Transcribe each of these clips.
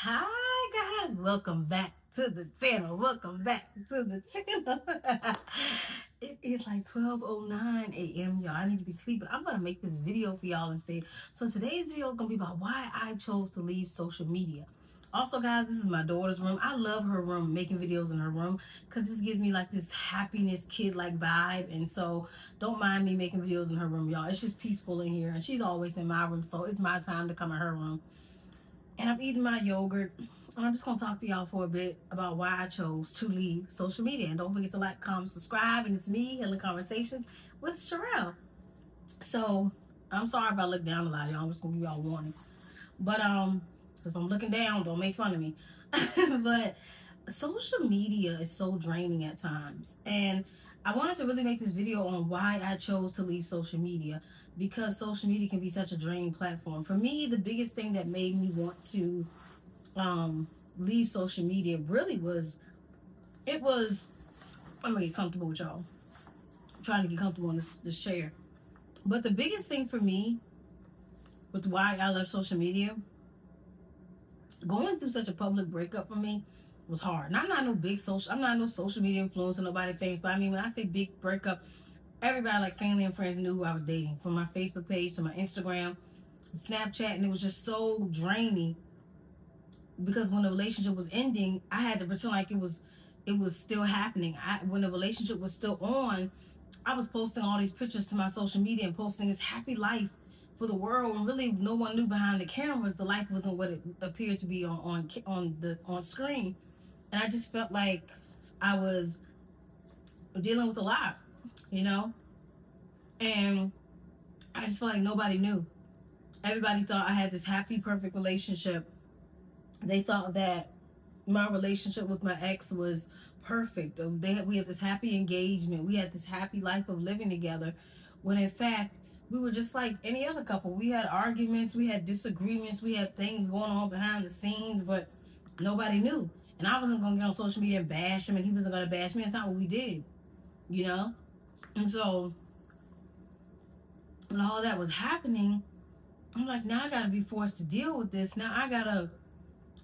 Hi guys, welcome back to the channel. Welcome back to the channel. It is like 12:09 a.m. y'all. I need to be sleeping. I'm gonna make this video for y'all instead. So today's video is gonna be about why I chose to leave social media. Also, guys, this is my daughter's room. I love her room, making videos in her room, because this gives me like this happiness kid-like vibe. And so don't mind me making videos in her room, y'all. It's just peaceful in here, and she's always in my room, so it's my time to come in her room. And I'm eating my yogurt. And I'm just going to talk to y'all for a bit about why I chose to leave social media. And don't forget to like, comment, subscribe. And it's me, Healing Conversations with Sherelle. So, I'm sorry if I look down a lot, y'all. I'm just going to give y'all a warning. But, if I'm looking down, don't make fun of me. But social media is so draining at times. And I wanted to really make this video on why I chose to leave social media, because social media can be such a draining platform. For me, the biggest thing that made me want to leave social media really was, I'm gonna get comfortable with y'all. I'm trying to get comfortable in this chair. But the biggest thing for me with why I left social media, going through such a public breakup for me was hard. And I'm not no social media influencer, nobody famous. But I mean, when I say big breakup, everybody, like family and friends, knew who I was dating, from my Facebook page to my Instagram, Snapchat, and it was just so draining. Because when the relationship was ending, I had to pretend like it was still happening. When the relationship was still on, I was posting all these pictures to my social media and posting this happy life for the world, and really no one knew behind the cameras the life wasn't what it appeared to be on screen. And I just felt like I was dealing with a lot, you know? And I just felt like nobody knew. Everybody thought I had this happy, perfect relationship. They thought that my relationship with my ex was perfect. We had this happy engagement. We had this happy life of living together. When in fact, we were just like any other couple. We had arguments, we had disagreements, we had things going on behind the scenes, but nobody knew. And I wasn't going to get on social media and bash him, and he wasn't going to bash me. That's not what we did, you know? And so, when all that was happening, I'm like, now I got to be forced to deal with this. Now I got to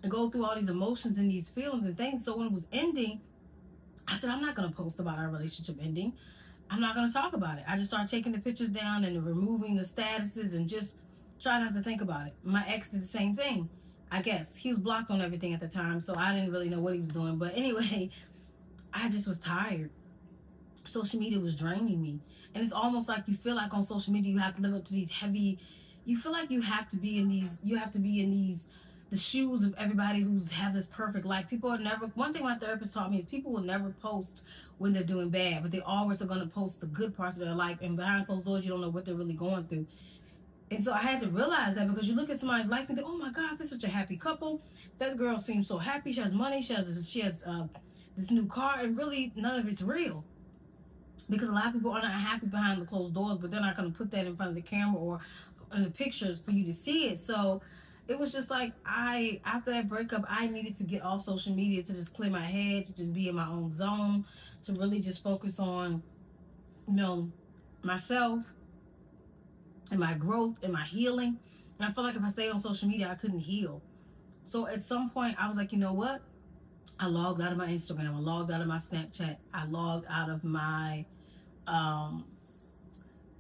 go through all these emotions and these feelings and things. So when it was ending, I said, I'm not going to post about our relationship ending. I'm not going to talk about it. I just started taking the pictures down and removing the statuses and just trying not to think about it. My ex did the same thing. I guess he was blocked on everything at the time, so I didn't really know what he was doing. But anyway, I just was tired. Social media was draining me. And it's almost like you feel like on social media you have to live up to these heavy, you feel like you have to be in these the shoes of everybody who's have this perfect life. People are never, one thing my therapist taught me is people will never post when they're doing bad, but they always are going to post the good parts of their life, and behind closed doors you don't know what they're really going through. And so I had to realize that, because you look at somebody's life and think, oh my God, they're such a happy couple. That girl seems so happy. She has money. She has this new car, and really none of it's real. Because a lot of people are not happy behind the closed doors, but they're not going to put that in front of the camera or in the pictures for you to see it. So it was just like, after that breakup, I needed to get off social media, to just clear my head, to just be in my own zone, to really just focus on, myself and my growth and my healing. And I felt like if I stayed on social media, I couldn't heal. So at some point, I was like, you know what? I logged out of my Instagram. I logged out of my Snapchat. I logged out of my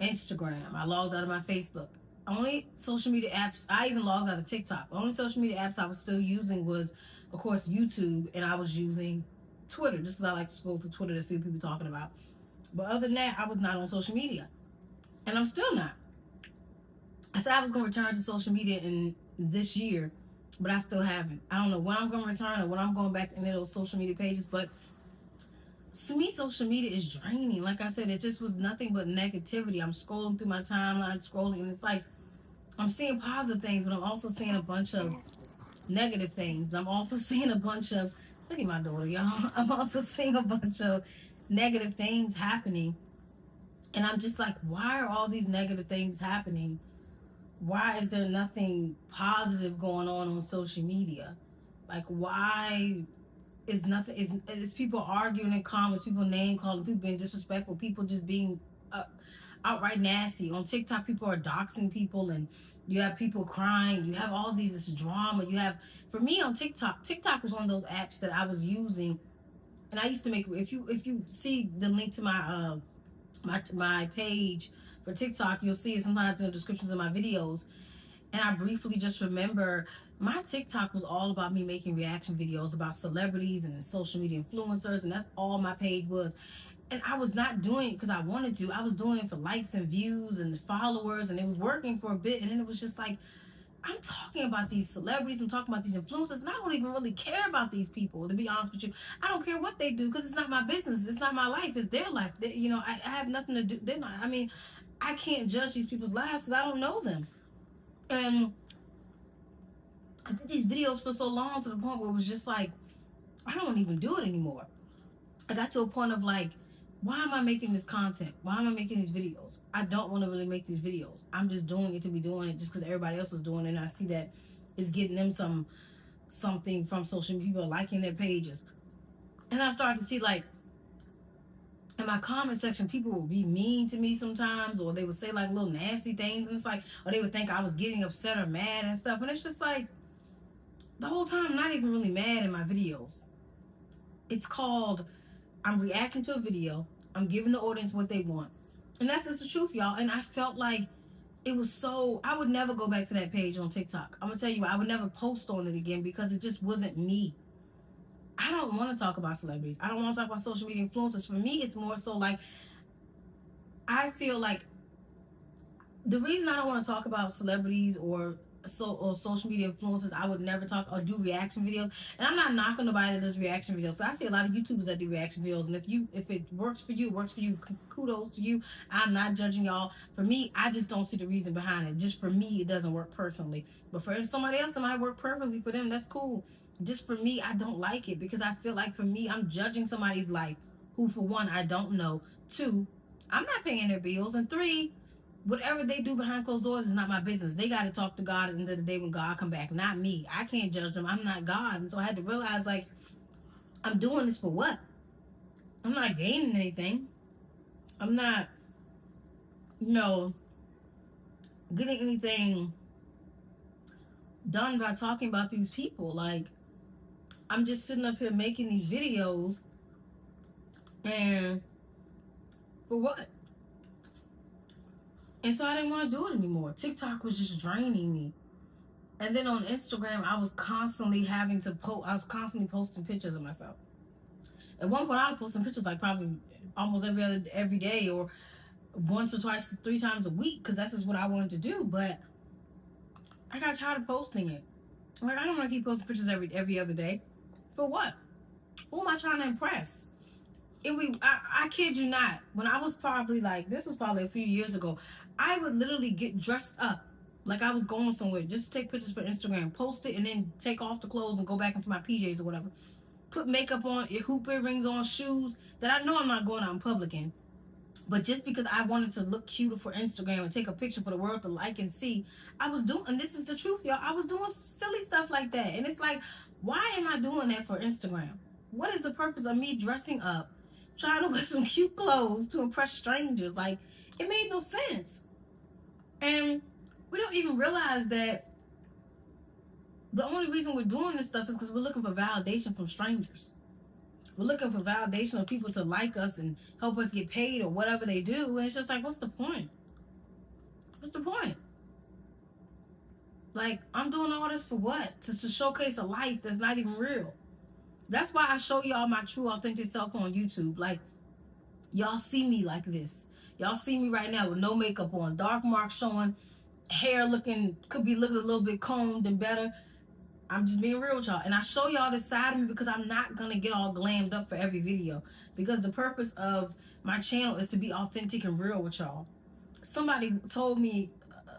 Instagram. I logged out of my Facebook. Only social media apps, I even logged out of TikTok. The only social media apps I was still using was, of course, YouTube, and I was using Twitter, just because I like to scroll through Twitter to see what people are talking about. But other than that, I was not on social media. And I'm still not. I said I was going to return to social media in this year, but I still haven't. I don't know when I'm going to return or when I'm going back into those social media pages, but to me, social media is draining. Like I said, it just was nothing but negativity. I'm scrolling through my timeline, and it's like I'm seeing positive things, but I'm also seeing a bunch of negative things. I'm also seeing a bunch of, look at my daughter, y'all. I'm also seeing a bunch of negative things happening. And I'm just like, why are all these negative things happening? Why is there nothing positive going on social media? Like, why is nothing, is people arguing in comments, people name calling, people being disrespectful, people just being outright nasty. On TikTok, people are doxing people and You have people crying. You have all this drama. You have, for me on TikTok, TikTok was one of those apps that I was using, and I used to make. If you see the link to my page for TikTok, you'll see it sometimes in the descriptions of my videos. And I briefly just remember my TikTok was all about me making reaction videos about celebrities and social media influencers, and that's all my page was. And I was not doing it because I wanted to. I was doing it for likes and views and followers, and it was working for a bit. And then it was just like, I'm talking about these celebrities, I'm talking about these influencers, and I don't even really care about these people, to be honest with you. I don't care what they do because it's not my business. It's not my life. It's their life. I have nothing to do. They're not. I mean, I can't judge these people's lives because I don't know them. And I did these videos for so long to the point where it was just like, I don't even do it anymore. I got to a point of like, why am I making this content? Why am I making these videos? I don't want to really make these videos. I'm just doing it to be doing it just because everybody else is doing it, and I see that it's getting them something from social media. People are liking their pages. And I started to see, like, in my comment section, people would be mean to me sometimes, or they would say like little nasty things, and it's like, or they would think I was getting upset or mad and stuff. And it's just like, the whole time I'm not even really mad in my videos. It's called, I'm reacting to a video, I'm giving the audience what they want. And that's just the truth, y'all. And I felt like it was so, I would never go back to that page on TikTok. I'm gonna tell you, I would never post on it again because it just wasn't me. I don't want to talk about celebrities. I don't want to talk about social media influencers. For me, it's more so like, I feel like the reason I don't want to talk about celebrities or social media influencers, I would never talk or do reaction videos. And I'm not knocking nobody that does reaction videos. So I see a lot of YouTubers that do reaction videos, and if it works for you, it works for you. Kudos to you. I'm not judging y'all. For me, I just don't see the reason behind it. Just for me, it doesn't work personally. But for somebody else, it might work perfectly for them. That's cool. Just for me, I don't like it because I feel like for me, I'm judging somebody's life who, for one, I don't know. Two, I'm not paying their bills, and three, whatever they do behind closed doors is not my business. They got to talk to God at the end of the day when God come back, not me. I can't judge them. I'm not God. And so I had to realize, like, I'm doing this for what? I'm not gaining anything. I'm not, getting anything done by talking about these people. Like, I'm just sitting up here making these videos, and for what? And so I didn't want to do it anymore. TikTok was just draining me. And then on Instagram, I was constantly having to post. I was constantly posting pictures of myself. At one point, I was posting pictures like probably almost every day, or once or twice, 3 times a week, because that's just what I wanted to do. But I got tired of posting it. Like, I don't want to keep posting pictures every other day. For what? Who am I trying to impress? I kid you not. When I was probably like, this was probably a few years ago, I would literally get dressed up like I was going somewhere, just to take pictures for Instagram, post it, and then take off the clothes and go back into my PJs or whatever. Put makeup on, hoop earrings on, shoes that I know I'm not going out in public in. But just because I wanted to look cuter for Instagram and take a picture for the world to like and see, I was doing, and this is the truth, y'all, I was doing silly stuff like that. And it's like, why am I doing that for Instagram? What is the purpose of me dressing up, trying to wear some cute clothes to impress strangers? Like, it made no sense. And we don't even realize that the only reason we're doing this stuff is because we're looking for validation from strangers. We're looking for validation of people to like us and help us get paid or whatever they do. And it's just like, what's the point? What's the point? Like, I'm doing all this for what? To showcase a life that's not even real. That's why I show y'all my true, authentic self on YouTube. Like, y'all see me like this. Y'all see me right now with no makeup on, dark marks showing, hair could be looking a little bit combed and better. I'm just being real with y'all. And I show y'all this side of me because I'm not going to get all glammed up for every video. Because the purpose of my channel is to be authentic and real with y'all. Somebody told me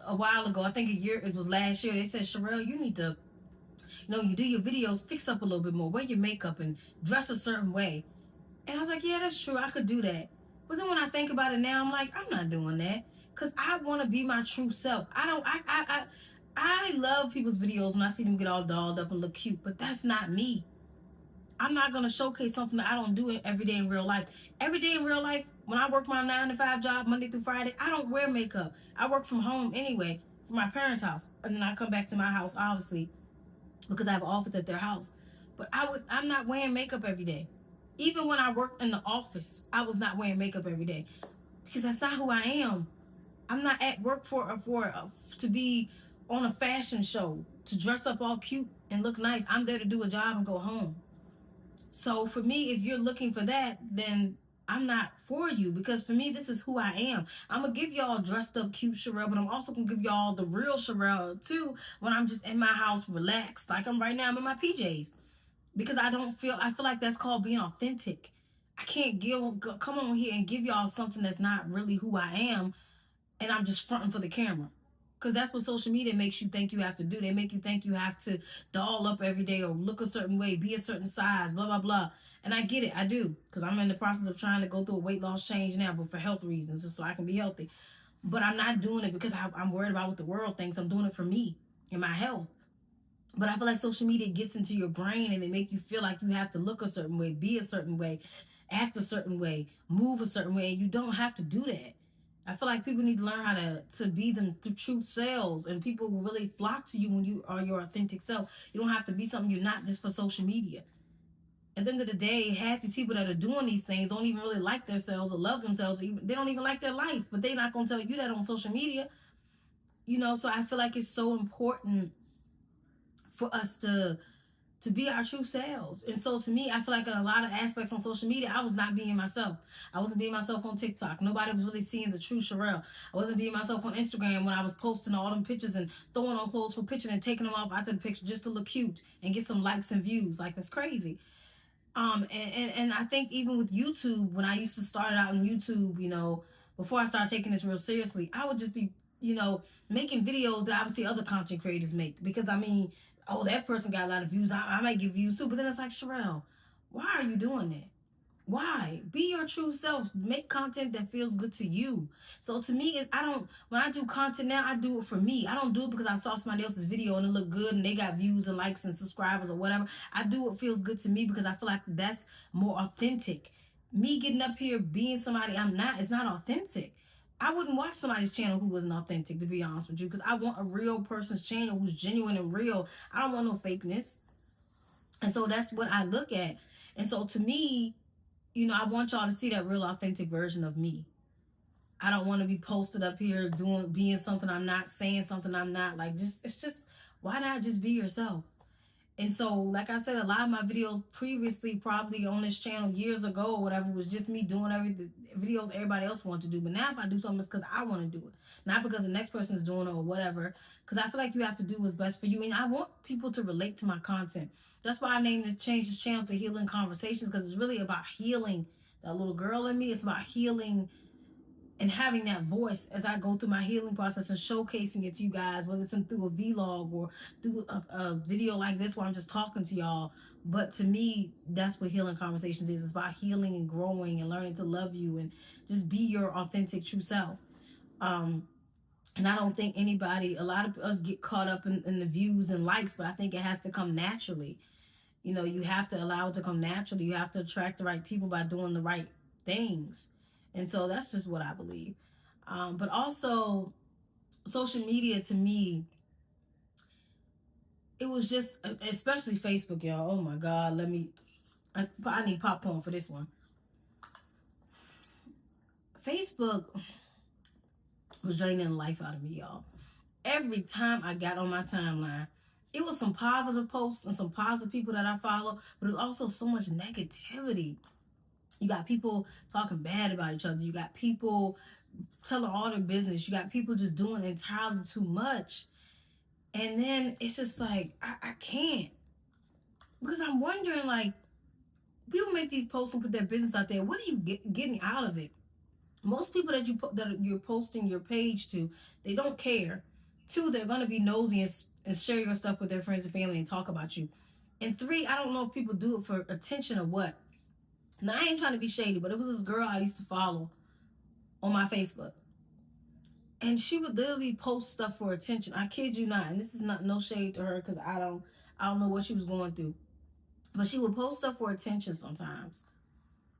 a while ago, I think it was last year, they said, Sherelle, you need to, you do your videos, fix up a little bit more, wear your makeup and dress a certain way. And I was like, yeah, that's true, I could do that. But then when I think about it now, I'm like, I'm not doing that. Because I want to be my true self. I love people's videos when I see them get all dolled up and look cute, but that's not me. I'm not going to showcase something that I don't do every day in real life. Every day in real life, when I work my 9-to-5 job, Monday through Friday, I don't wear makeup. I work from home anyway. from my parents' house, and then I come back to my house, obviously, because I have an office at their house. But I'm not wearing makeup every day. Even when I worked in the office, I was not wearing makeup every day because that's not who I am. I'm not at work to be on a fashion show, to dress up all cute and look nice. I'm there to do a job and go home. So for me, if you're looking for that, then I'm not for you, because for me, this is who I am. I'm gonna give y'all dressed up cute Sherelle, but I'm also gonna give y'all the real Sherelle too when I'm just in my house relaxed, like I'm right now. I'm in my PJs because I feel like that's called being authentic. I can't come on here and give y'all something that's not really who I am, and I'm just fronting for the camera. Because that's what social media makes you think you have to do. They make you think you have to doll up every day or look a certain way, be a certain size, blah, blah, blah. And I get it. I do. Because I'm in the process of trying to go through a weight loss change now, but for health reasons, just so I can be healthy. But I'm not doing it because I'm worried about what the world thinks. I'm doing it for me and my health. But I feel like social media gets into your brain and it make you feel like you have to look a certain way, be a certain way, act a certain way, move a certain way. And you don't have to do that. I feel like people need to learn how to be them true selves, and people will really flock to you when you are your authentic self. You don't have to be something you're not just for social media. At the end of the day, half these people that are doing these things don't even really like themselves or love themselves. Or they don't even like their life, but they're not going to tell you that on social media. So I feel like it's so important for us to be our true selves. And so to me, I feel like in a lot of aspects on social media, I was not being myself. I wasn't being myself on TikTok. Nobody was really seeing the true Sherelle. I wasn't being myself on Instagram when I was posting all them pictures and throwing on clothes for picture and taking them off after the picture just to look cute and get some likes and views. Like, that's crazy. And I think even with YouTube, when I used to start out on YouTube, before I started taking this real seriously, I would just be, making videos that I would see other content creators make. Because oh, that person got a lot of views. I might get views too. But then it's like, Sherelle, why are you doing that? Why? Be your true self. Make content that feels good to you. So to me, when I do content now, I do it for me. I don't do it because I saw somebody else's video and it looked good and they got views and likes and subscribers or whatever. I do what feels good to me because I feel like that's more authentic. Me getting up here being somebody I'm not, it's not authentic. I wouldn't watch somebody's channel who wasn't authentic, to be honest with you, because I want a real person's channel who's genuine and real. I don't want no fakeness. And so that's what I look at. And so to me, I want y'all to see that real authentic version of me. I don't want to be posted up here being something I'm not, saying something I'm not. Like, it's just, why not just be yourself? And so, like I said, a lot of my videos previously, probably on this channel years ago or whatever, was just me doing the videos everybody else wanted to do. But now if I do something, it's because I want to do it. Not because the next person's doing it or whatever. Because I feel like you have to do what's best for you. And I want people to relate to my content. That's why I changed this channel to Healing Conversations, because it's really about healing that little girl in me. It's about healing and having that voice as I go through my healing process and showcasing it to you guys, whether it's through a vlog or through a video like this where I'm just talking to y'all. But to me, that's what Healing Conversations is. It's about healing and growing and learning to love you and just be your authentic true self. And I don't think a lot of us get caught up in the views and likes, but I think it has to come naturally. You have to allow it to come naturally. You have to attract the right people by doing the right things. And so that's just what I believe. But also, social media to me, it was just, especially Facebook, y'all. Oh my God, I need popcorn for this one. Facebook was draining the life out of me, y'all. Every time I got on my timeline, it was some positive posts and some positive people that I follow, but it was also so much negativity. You got people talking bad about each other. You got people telling all their business. You got people just doing entirely too much. And then it's just like, I can't. Because I'm wondering, like, people make these posts and put their business out there. What are you getting out of it? Most people that you're posting your page to, they don't care. 2, they're going to be nosy and share your stuff with their friends and family and talk about you. And 3, I don't know if people do it for attention or what. Now, I ain't trying to be shady, but it was this girl I used to follow on my Facebook. And she would literally post stuff for attention. I kid you not. And this is not no shade to her, because I don't know what she was going through. But she would post stuff for attention sometimes.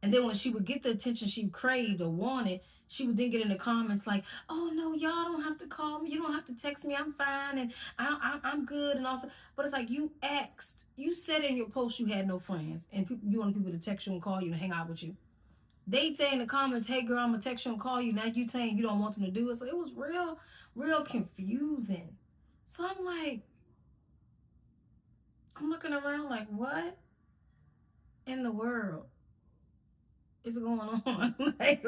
And then when she would get the attention she craved or wanted, she would then get in the comments like, "Oh no, y'all don't have to call me. You don't have to text me. I'm fine and I'm good." And also, but it's like you asked, you said in your post you had no friends and you want people to text you and call you and hang out with you. They say in the comments, "Hey girl, I'm gonna text you and call you." Now you saying you don't want them to do it. So it was real confusing. So I'm like, I'm looking around like, what in the world is going on? Like,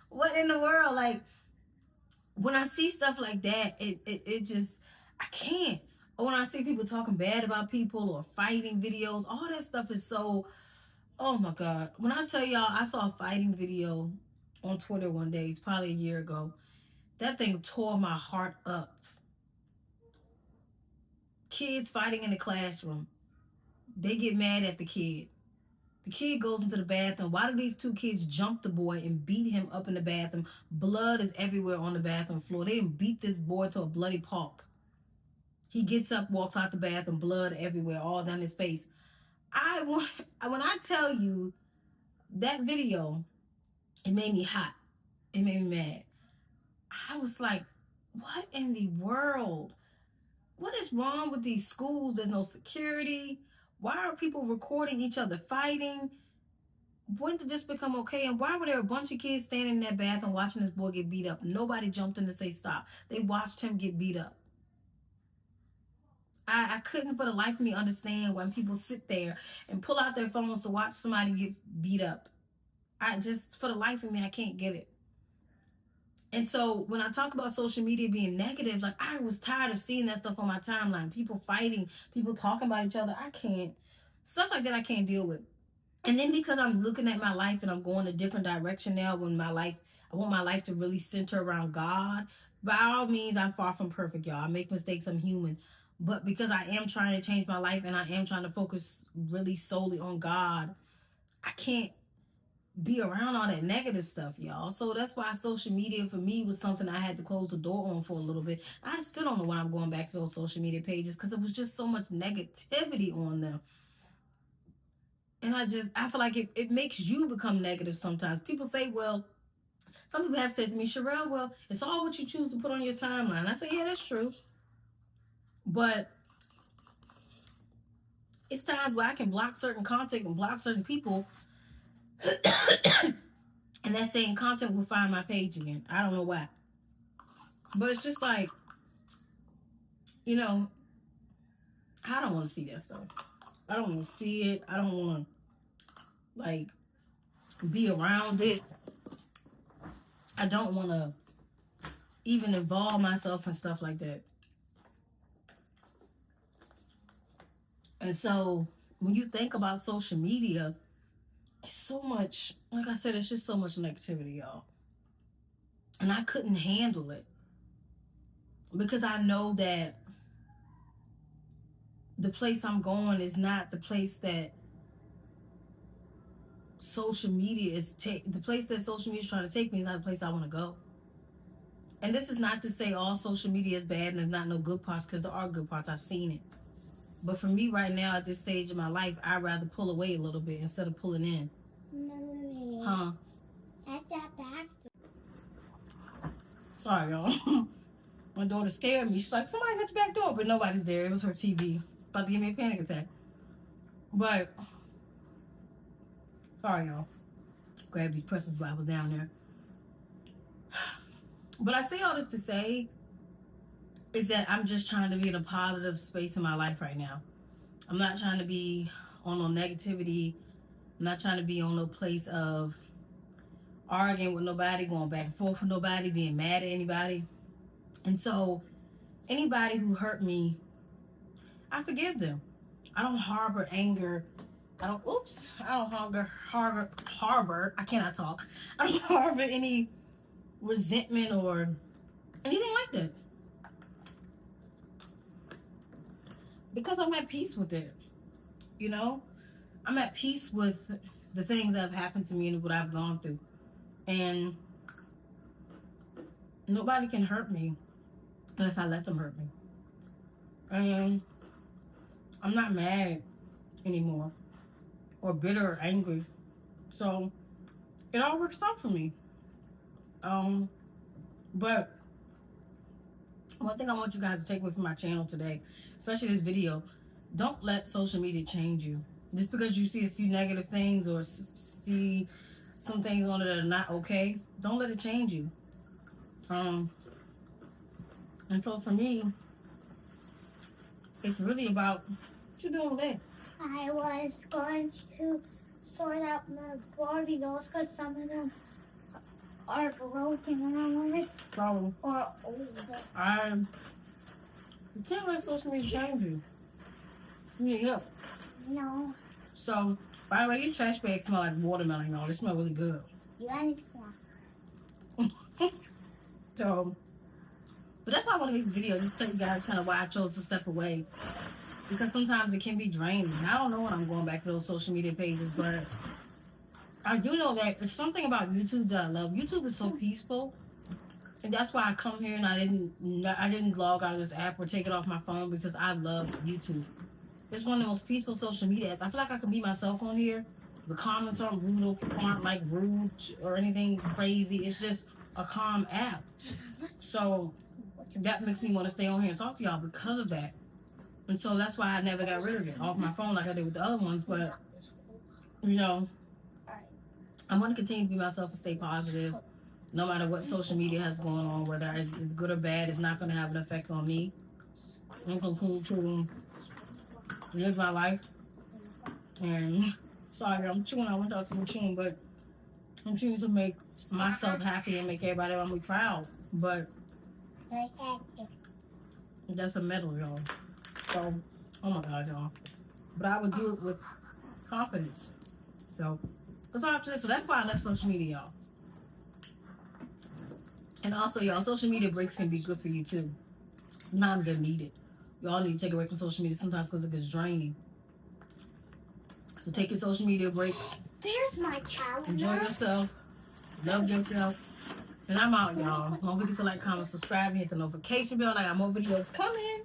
what in the world? Like, when I see stuff like that, it just, I can't. Or when I see people talking bad about people or fighting videos, all that stuff is so, oh my God. When I tell y'all, I saw a fighting video on Twitter one day, it's probably a year ago. That thing tore my heart up. Kids fighting in the classroom. They get mad at the kid. The kid goes into the bathroom. Why do these two kids jump the boy and beat him up in the bathroom? Blood is everywhere on the bathroom floor. They didn't beat this boy to a bloody pulp. He gets up, walks out the bathroom, blood everywhere, all down his face. When I tell you that video, it made me hot. It made me mad. I was like, what in the world? What is wrong with these schools? There's no security. Why are people recording each other fighting? When did this become okay? And why were there a bunch of kids standing in that bathroom watching this boy get beat up? Nobody jumped in to say stop. They watched him get beat up. I couldn't for the life of me understand when people sit there and pull out their phones to watch somebody get beat up. I just, for the life of me, I can't get it. And so when I talk about social media being negative, like I was tired of seeing that stuff on my timeline. People fighting, people talking about each other. I can't, stuff like that I can't deal with. And then because I'm looking at my life and I'm going a different direction now, I want my life to really center around God. By all means, I'm far from perfect, y'all. I make mistakes, I'm human. But because I am trying to change my life and I am trying to focus really solely on God, I can't be around all that negative stuff, y'all. So that's why social media for me was something I had to close the door on for a little bit. I still don't know why I'm going back to those social media pages because it was just so much negativity on them. And I feel like it makes you become negative sometimes. People say, well, some people have said to me, Sherelle, well, it's all what you choose to put on your timeline. I say, yeah, that's true. But it's times where I can block certain content and block certain people. And that same content will find my page again. I don't know why. But it's just like, you know, I don't want to see that stuff. I don't want to see it. I don't want to, like, be around it. I don't want to even involve myself in stuff like that. And so when you think about social media, it's so much, like I said, it's just so much negativity, y'all. And I couldn't handle it because I know that the place I'm going is not the place that social media is the place that social media is trying to take me is not the place I want to go. And this is not to say all social media is bad and there's not no good parts, because there are good parts. I've seen it. But for me right now at this stage of my life, I'd rather pull away a little bit instead of pulling in. Mommy. Huh? At that back door. Sorry, y'all. My daughter scared me. She's like, somebody's at the back door, but nobody's there. It was her TV. About to give me a panic attack. But, sorry, y'all. Grab these precious Bibles down there. But I say all this to say is that I'm just trying to be in a positive space in my life right now. I'm not trying to be on no negativity. I'm not trying to be on no place of arguing with nobody, going back and forth with nobody, being mad at anybody. And so anybody who hurt me, I forgive them. I don't harbor anger. I don't harbor, I cannot talk. I don't harbor any resentment or anything like that. Because I'm at peace with it. You know? I'm at peace with the things that have happened to me and what I've gone through. And nobody can hurt me unless I let them hurt me. And I'm not mad anymore or bitter or angry. So it all works out for me. But one thing I want you guys to take away from my channel today, especially this video, don't let social media change you. Just because you see a few negative things or see some things on it that are not okay, don't let it change you. And so for me, it's really about what you doing today. I was going to sort out my Barbie dolls because some of them are broken and I wanted So or older. You can't let social media change you. You need help. No. So, by the way, your trash bags smell like watermelon, y'all. They smell really good. You understand? So, but that's why I want to make the video. Just tell you guys kind of why I chose to step away. Because sometimes it can be draining. I don't know when I'm going back to those social media pages, but I do know that there's something about YouTube that I love. YouTube is so peaceful. And that's why I come here and I didn't log out of this app or take it off my phone because I love YouTube. It's one of the most peaceful social media apps. I feel like I can be myself on here. The comments aren't brutal, aren't like rude or anything crazy. It's just a calm app. So that makes me want to stay on here and talk to y'all because of that. And so that's why I never got rid of it off my phone like I did with the other ones. But, you know, I'm going to continue to be myself and stay positive. No matter what social media has going on, whether it's good or bad, it's not going to have an effect on me. I'm going to continue to live my life. And, sorry, I'm chewing. I went out to be chewing, but I'm trying to make myself happy and make everybody around me proud. But that's a medal, y'all. So, oh my God, y'all. But I would do it with confidence. So, that's all I have to say. So that's why I left social media, y'all. And also, y'all, social media breaks can be good for you too. It's not gonna need it. Y'all need to take a break from social media sometimes because it gets draining. So take your social media breaks. There's my calendar. Enjoy yourself. Love yourself. And I'm out, y'all. Don't forget to like, comment, subscribe, and hit the notification bell. I got more videos coming.